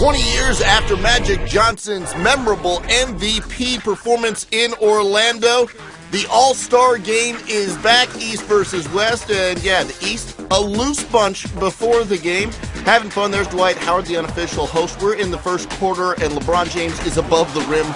20 years after Magic Johnson's memorable MVP performance in Orlando, the All-Star game is back, East versus West, and yeah, the East, a loose bunch before the game. Having fun. There's Dwight Howard, the unofficial host. We're in the first quarter, and LeBron James is above the rim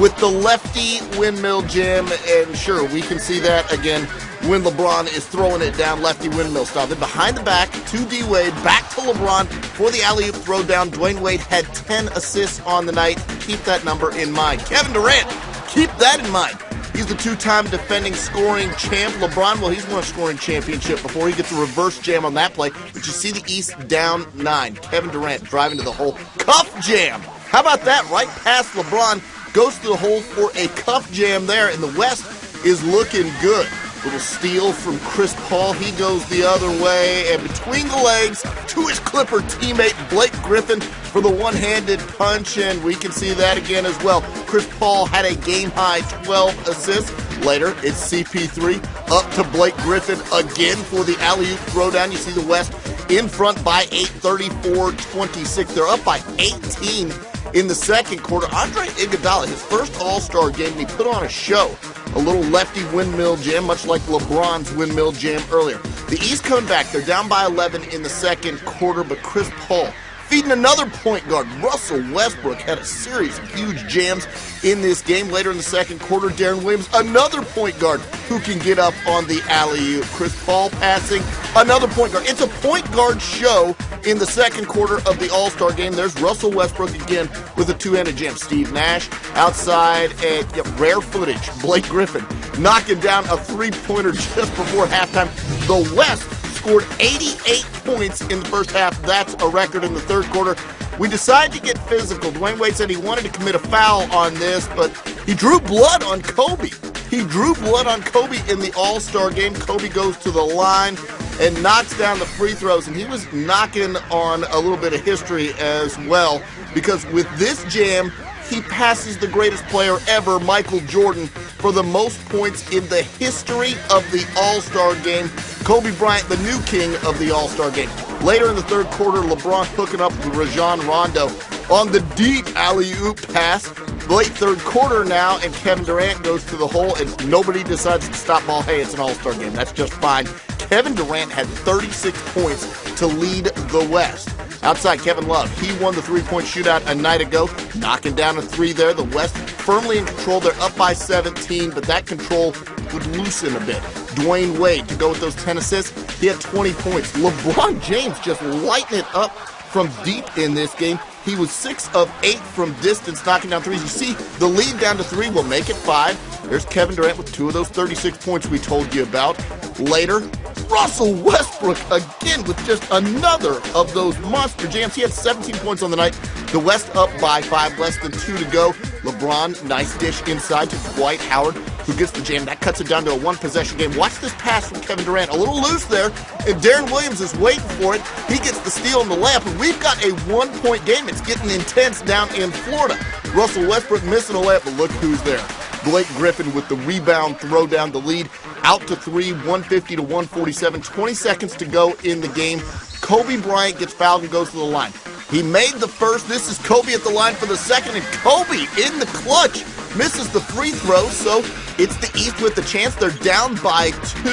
with the lefty windmill jam, and sure, we can see that again when LeBron is throwing it down lefty windmill style. Then behind the back to D-Wade, back to LeBron for the alley-oop throwdown. Dwayne Wade had 10 assists on the night. Keep that number in mind. Kevin Durant, keep that in mind. He's the two-time defending scoring champ. LeBron, well, he's won a scoring championship before. He gets a reverse jam on that play. But you see the East down 9. Kevin Durant driving to the hole. Cuff jam. How about that? Right past LeBron. Goes to the hole for a cuff jam there. And the West is looking good. Little steal from Chris Paul. He goes the other way. And between the legs to his Clipper teammate Blake Griffin for the one-handed punch. And we can see that again as well. Chris Paul had a game-high 12 assists. Later, it's CP3 up to Blake Griffin again for the alley-oop throwdown. You see the West in front by 8, 34-26. They're up by 18 in the second quarter. Andre Iguodala, his first All-Star game, and he put on a show. A little lefty windmill jam, much like LeBron's windmill jam earlier. The East coming back. They're down by 11 in the second quarter, but Chris Paul feeding another point guard. Russell Westbrook had a series of huge jams in this game. Later in the second quarter, Deron Williams, another point guard who can get up on the alley-oop. Chris Paul passing, another point guard. It's a point guard show in the second quarter of the All-Star game. There's Russell Westbrook again with a two-handed jam. Steve Nash outside, and rare footage. Blake Griffin knocking down a three-pointer just before halftime. The West scored 88 points in the first half. That's a record in the third quarter. We decided to get physical. Dwayne Wade said he wanted to commit a foul on this, but he drew blood on Kobe. He drew blood on Kobe in the All-Star game. Kobe goes to the line and knocks down the free throws, and he was knocking on a little bit of history as well, because with this jam, he passes the greatest player ever, Michael Jordan, for the most points in the history of the All-Star game. Kobe Bryant, the new king of the All-Star game. Later in the third quarter, LeBron hooking up with Rajon Rondo on the deep alley-oop pass. Late third quarter now, and Kevin Durant goes to the hole, and nobody decides to stop ball. Hey, it's an All-Star game. That's just fine. Kevin Durant had 36 points to lead the West. Outside, Kevin Love, he won the three-point shootout a night ago, knocking down a three there. The West firmly in control. They're up by 17, but that control would loosen a bit. Dwayne Wade to go with those 10 assists. He had 20 points. LeBron James just lighting it up from deep in this game. He was 6 of 8 from distance, knocking down threes. You see, the lead down to 3 will make it 5. There's Kevin Durant with 2 of those 36 points we told you about. Later, Russell Westbrook again with just another of those monster jams. He had 17 points on the night. The West up by 5, less than 2 to go. LeBron, nice dish inside to Dwight Howard, who gets the jam. That cuts it down to a one-possession game. Watch this pass from Kevin Durant. A little loose there, and Deron Williams is waiting for it. He gets the steal in the layup, and we've got a one-point game. It's getting intense down in Florida. Russell Westbrook missing a layup, but look who's there. Blake Griffin with the rebound, throw down the lead. Out to 3, 150 to 147. 20 seconds to go in the game. Kobe Bryant gets fouled and goes to the line. He made the first. This is Kobe at the line for the second, and Kobe in the clutch misses the free throw, so it's the East with the chance. They're down by 2,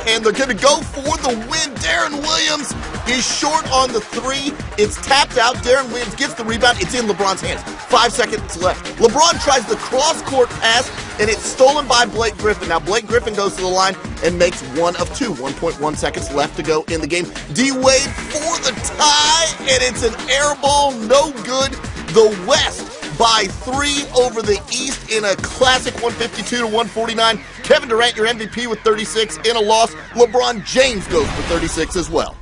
and they're going to go for the win. Deron Williams is short on the 3. It's tapped out. Deron Williams gets the rebound. It's in LeBron's hands. 5 seconds left. LeBron tries the cross-court pass, and it's stolen by Blake Griffin. Now, Blake Griffin goes to the line and makes 1 of 2. 1.1 seconds left to go in the game. D-Wade for the tie, and it's an air ball. No good. The West by 3 over the East in a classic 152 to 149. Kevin Durant, your MVP with 36 in a loss. LeBron James goes for 36 as well.